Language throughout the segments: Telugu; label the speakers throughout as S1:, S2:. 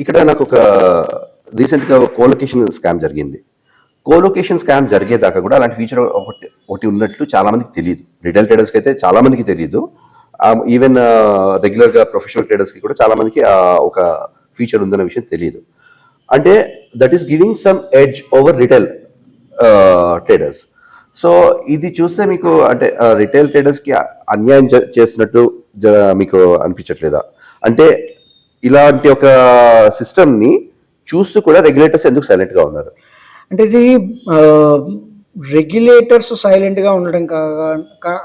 S1: ఇక్కడ నాకు ఒక రీసెంట్గా కోలొకేషన్ స్కామ్ జరిగింది. కోలొకేషన్ స్కామ్ జరిగేదాకా కూడా అలాంటి ఫీచర్ ఒకటి ఉన్నట్లు చాలా మందికి తెలియదు. రిటైల్ ట్రేడర్స్కి అయితే చాలా మందికి తెలియదు. ఈవెన్ రెగ్యులర్గా ప్రొఫెషనల్ ట్రేడర్స్కి కూడా చాలా మందికి ఒక ఫీచర్ ఉందన్న విషయం తెలియదు. అంటే that is giving some edge over retail traders. So ఇది చూస్తే మీకు అంటే రిటైల్ ట్రేడర్స్కి అన్యాయం చేసినట్టు మీకు అనిపించట్లేదా? అంటే ఇలాంటి ఒక సిస్టమ్ని చూస్తూ కూడా రెగ్యులేటర్స్ ఎందుకు సైలెంట్గా ఉన్నారు?
S2: అంటే ఇది రెగ్యులేటర్స్ సైలెంట్గా ఉండడం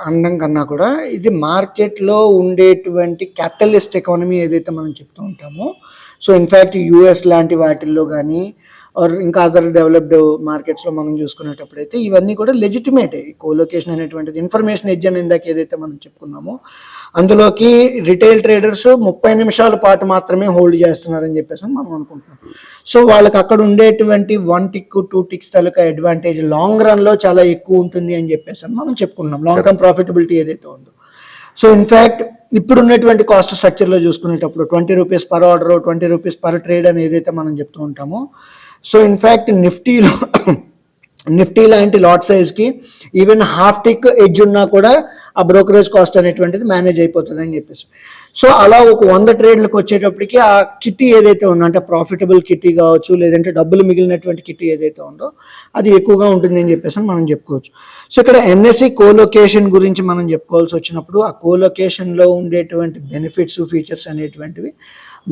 S2: అనడం కన్నా కూడా ఇది మార్కెట్లో ఉండేటువంటి క్యాపిటలిస్ట్ ఎకానమీ ఏదైతే మనం చెప్తూ ఉంటామో, సో ఇన్ఫ్యాక్ట్ యూఎస్ లాంటి వాటిల్లో కానీ ఆర్ ఇంకా అదర్ డెవలప్డ్ మార్కెట్స్లో మనం చూసుకునేటప్పుడు అయితే ఇవన్నీ కూడా లెజిటిమేటే. ఈ కోలొకేషన్ అనేటువంటిది ఇన్ఫర్మేషన్ ఎడ్జ్ అని ఇందాక ఏదైతే మనం చెప్పుకున్నామో అందులోకి రిటైల్ ట్రేడర్స్ 30 నిమిషాల పాటు మాత్రమే హోల్డ్ చేస్తున్నారని చెప్పేసి మనం అనుకుంటున్నాం. సో వాళ్ళకి అక్కడ ఉండేటువంటి 1 టిక్ 2 టిక్స్ తాలూకా అడ్వాంటేజ్ లాంగ్ రన్లో చాలా ఎక్కువ ఉంటుంది అని చెప్పేసి మనం చెప్పుకున్నాం. లాంగ్ టర్మ్ ప్రాఫిటబిలిటీ ఏదైతే ఉందో. సో ఇన్ఫ్యాక్ట్ ఇప్పుడు ఉన్నటువంటి కాస్ట్ స్ట్రక్చర్లో చూసుకునేటప్పుడు 20 rupees per order, 20 rupees per trade అని ఏదైతే మనం చెప్తూ ఉంటామో, సో ఇన్ఫ్యాక్ట్ నిఫ్టీ లాంటి లాట్ సైజ్కి ఈవెన్ హాఫ్ టిక్ ఎడ్జ్ ఉన్నా కూడా ఆ బ్రోకరేజ్ కాస్ట్ అనేటువంటిది మేనేజ్ అయిపోతుంది అని చెప్పేసి. సో అలా ఒక 100 ట్రేడ్లకు వచ్చేటప్పటికి ఆ కిట్టి ఏదైతే ఉందో, అంటే ప్రాఫిటబుల్ కిట్టి కావచ్చు, లేదంటే డబ్బులు మిగిలినటువంటి కిట్టి ఏదైతే ఉందో అది ఎక్కువగా ఉంటుంది అని చెప్పేసి మనం చెప్పుకోవచ్చు. సో ఇక్కడ ఎన్ఎస్సి కోలొకేషన్ గురించి మనం చెప్పుకోవాల్సి వచ్చినప్పుడు ఆ కోలొకేషన్లో ఉండేటువంటి బెనిఫిట్స్, ఫీచర్స్ అనేటువంటివి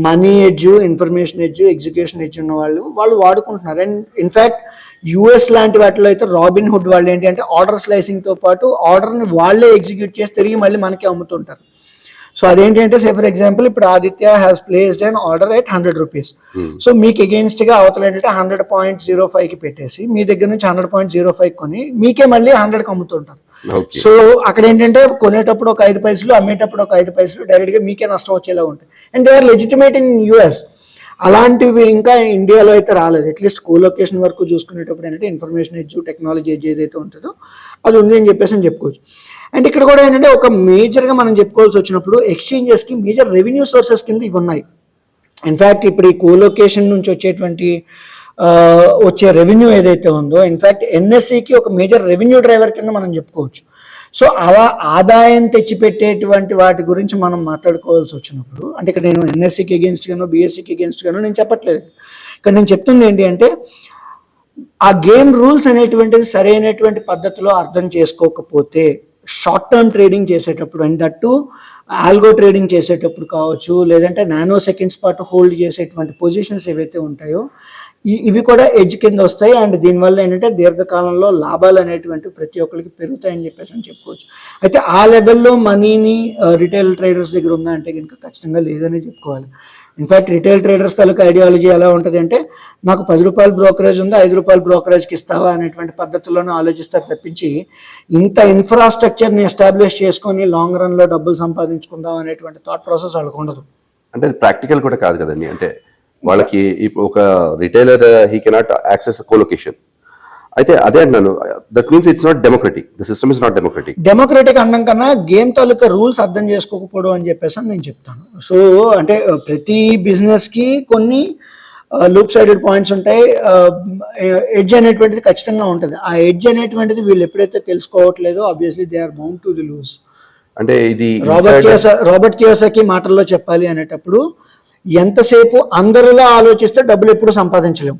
S2: money edge, information edge, execution edge ఉన్న వాళ్ళు వాడుకుంటున్నారు. అండ్ ఇన్ఫ్యాక్ట్ యూఎస్ లాంటి వాటిలో అయితే రాబిన్ హుడ్ వాళ్ళు ఏంటి అంటే ఆర్డర్ స్లైసింగ్తో పాటు ఆర్డర్ని వాళ్ళే ఎగ్జిక్యూట్ చేసి తిరిగి మళ్ళీ మనకి అమ్ముతుంటారు. సో అదేంటి అంటే సే ఫర్ ఎగ్జాంపుల్ ఇప్పుడు Aditya has placed an order at 100 rupees. So మీకు అగెయిన్స్ట్గా అవతల ఏంటంటే 100.05కి పెట్టేసి మీ దగ్గర నుంచి 100.05 కొని మీకే మళ్ళీ 100కి అమ్ముతుంటారు. సో అక్కడ ఏంటంటే కొనేటప్పుడు ఒక 5 పైసలు, అమ్మేటప్పుడు ఒక 5 పైసలు డైరెక్ట్గా మీకే నష్టం వచ్చేలా ఉంటాయి. And they are legitimate in US. అలాంటివి ఇంకా ఇండియాలో అయితే రాలేదు. అట్లీస్ట్ కోలొకేషన్ వరకు చూసుకునేటప్పుడు ఏంటంటే ఇన్ఫర్మేషన్ ఎడ్జ్, టెక్నాలజీ ఎడ్జ్ ఏదైతే ఉంటుందో అది ఉంది అని చెప్పేసి చెప్పుకోవచ్చు. అండ్ ఇక్కడ కూడా ఏంటంటే ఒక మేజర్గా మనం చెప్పుకోవాల్సి వచ్చినప్పుడు ఎక్స్చేంజెస్కి మేజర్ రెవెన్యూ సోర్సెస్ కింద ఇవి ఉన్నాయి. ఇన్ఫ్యాక్ట్ ఇప్పుడు ఈ కోలొకేషన్ నుంచి వచ్చే రెవెన్యూ ఏదైతే ఉందో ఇన్ఫ్యాక్ట్ ఎన్ఎస్సికి ఒక మేజర్ రెవెన్యూ డ్రైవర్ కింద మనం చెప్పుకోవచ్చు. సో అలా ఆదాయం తెచ్చిపెట్టేటువంటి వాటి గురించి మనం మాట్లాడుకోవాల్సి వచ్చినప్పుడు, అంటే ఇక్కడ నేను ఎన్ఎస్సికి అగేన్స్ట్ గానో బిఎస్సికి అగేన్స్ట్ గానో నేను చెప్పట్లేదు. ఇక్కడ నేను చెప్తుంది ఏంటి అంటే ఆ గేమ్ రూల్స్ అనేటువంటిది సరైనటువంటి పద్ధతిలో అర్థం చేసుకోకపోతే షార్ట్ టర్మ్ ట్రేడింగ్ చేసేటప్పుడు అండ్ దట్టు ఆల్గో ట్రేడింగ్ చేసేటప్పుడు కావచ్చు, లేదంటే నానో సెకండ్స్ పాటు హోల్డ్ చేసేటువంటి పొజిషన్స్ ఏవైతే ఉంటాయో ఇవి కూడా ఎడ్జ్ కింద వస్తాయి. అండ్ దీనివల్ల ఏంటంటే దీర్ఘకాలంలో లాభాలు అనేటువంటి ప్రతి ఒక్కరికి పెరుగుతాయని చెప్పేసి అని చెప్పుకోవచ్చు. అయితే ఆ లెవెల్లో మనీని రిటైల్ ట్రేడర్స్ దగ్గర ఉందా అంటే కనుక ఖచ్చితంగా లేదని చెప్పుకోవాలి. ఇన్ఫ్యాక్ట్ రిటైల్ ట్రేడర్స్ తాలూకా ఐడియాలజీ ఎలా ఉంటుంది అంటే నాకు 10 రూపాయలు బ్రోకరేజ్ ఉంది, 5 రూపాయలు బ్రోకరేజ్కి ఇస్తావా అనేటువంటి పద్ధతుల్లోనే ఆలోచిస్తారు తప్పించి ఇంత ఇన్ఫ్రాస్ట్రక్చర్ని ఎస్టాబ్లిష్ చేసుకొని లాంగ్ రన్లో డబ్బులు సంపాదించుకుందాం అనేటువంటి థాట్ ప్రాసెస్ వాళ్ళకు ఉండదు.
S1: అంటే ప్రాక్టికల్ కూడా కాదు కదండి. అంటే వాళ్ళకి ఒక retailer he cannot access colocation. అయితే అదే అంటున్నాను, that means it's not democratic. The system is not democratic.
S2: Democratic అనడం కన్నా గేమ్ తాలూకా రూల్స్ అర్థం చేసుకోకపోవడం అని చెప్పేసి నేను చెప్తాను. సో అంటే ప్రతి బిజినెస్కి కొన్ని లూప్ సైడెడ్ పాయింట్స్ ఉంటాయి. ఎడ్జ్ అనేటువంటిది ఖచ్చితంగా ఉంటుంది. ఆ ఎడ్జ్ అనేటువంటిది వీళ్ళు ఎప్పుడైతే తెలుసుకోవట్లేదో obviously they are bound to the lose.
S1: అంటే ఇది
S2: రాబర్ట్ కియోసాకి మాటల్లో చెప్పాలి అనేటప్పుడు ఎంతసేపు అందరిలా ఆలోచిస్తే డబ్బులు ఎప్పుడు సంపాదించలేము.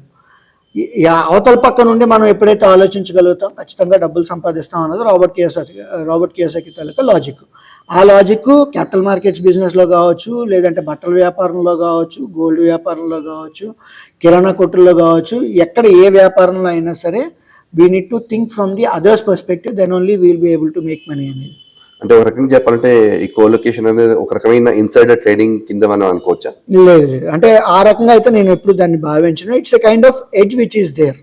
S2: అవతల పక్క నుండి మనం ఎప్పుడైతే ఆలోచించగలుగుతాం ఖచ్చితంగా డబ్బులు సంపాదిస్తాం అన్నది రాబర్ట్ కియోసాకి తాలూకా లాజిక్. ఆ లాజిక్ క్యాపిటల్ మార్కెట్స్ బిజినెస్లో కావచ్చు, లేదంటే బట్టల వ్యాపారంలో కావచ్చు, గోల్డ్ వ్యాపారంలో కావచ్చు, కిరాణా కొట్టుల్లో కావచ్చు, ఎక్కడ ఏ వ్యాపారంలో అయినా సరే we need to think from the others perspective, then only we'll be able to make money అనేది.
S1: అంటే ఒక రకంగా చెప్పాలంటే ఈ కోలొకేషన్ అనేది ఒక రకమైన ఇన్సైడర్ ట్రేడింగ్ కింద మనం అనుకోవచ్చా?
S2: లేదు, అంటే ఆ రకంగా అయితే నేను ఎప్పుడు దాన్ని భావించను. It's a kind of edge which is there.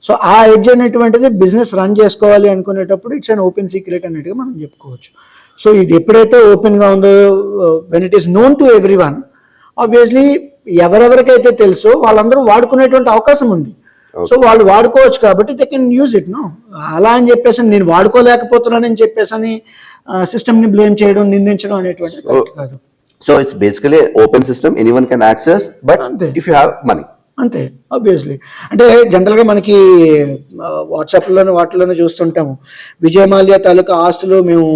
S2: So ఆ ఎడ్జ్ అనేటువంటిది బిజినెస్ రన్ చేసుకోవాలి అనుకునేటప్పుడు ఇట్స్ అన్ ఓపెన్ సీక్రెట్ అన్నట్టుగా మనం చెప్పుకోవచ్చు. సో ఇది ఎప్పుడైతే ఓపెన్గా ఉందో, when it is known to everyone, obviously ఎవరెవరికైతే తెలుసో వాళ్ళందరూ వాడుకునేటువంటి అవకాశం ఉంది. సో వాళ్ళు వాడుకోవచ్చు కాబట్టి they can use it. No అలా అని చెప్పేసి నేను వాడుకోలేకపోతున్నానని చెప్పేసి సిస్టమ్ని బ్లేమ్ చేయడం, నిందించడం అనేటువంటిది కరెక్ట్ కాదు.
S1: So it's basically open system, anyone can access, but
S2: అంతే.
S1: If you have money.
S2: అంతే, ఆబ్వియస్లీ. అంటే జనరల్గా మనకి వాట్సాప్లోనే వాటిలోనే చూస్తుంటాము, విజయ్ మాల్యా తాలూకా ఆస్తులు మేము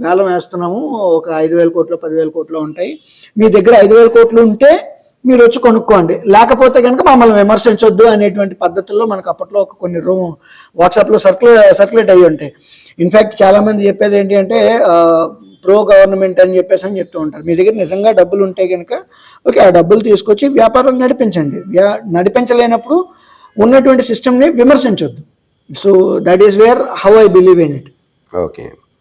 S2: వేలం వేస్తున్నాము, ఒక 5,000 కోట్లు 10,000 కోట్లు ఉంటాయి, మీ దగ్గర 5,000 కోట్లు ఉంటే మీరు వచ్చి కొనుక్కోండి, లేకపోతే కనుక మమ్మల్ని విమర్శించొద్దు అనేటువంటి పద్ధతుల్లో మనకు అప్పట్లో ఒక కొన్ని వాట్సాప్లో సర్క్యులేట్ అయ్యి ఉంటాయి. ఇన్ఫ్యాక్ట్ చాలామంది చెప్పేది ఏంటి అంటే ప్రో గవర్నమెంట్ అని చెప్తూ ఉంటారు. మీ దగ్గర నిజంగా డబ్బులు ఉంటే కనుక ఓకే, ఆ డబ్బులు తీసుకొచ్చి వ్యాపారం నడిపించండి, నడిపించలేనప్పుడు ఉన్నటువంటి సిస్టమ్ని విమర్శించొద్దు. So that is where how I believe in it.
S1: Okay.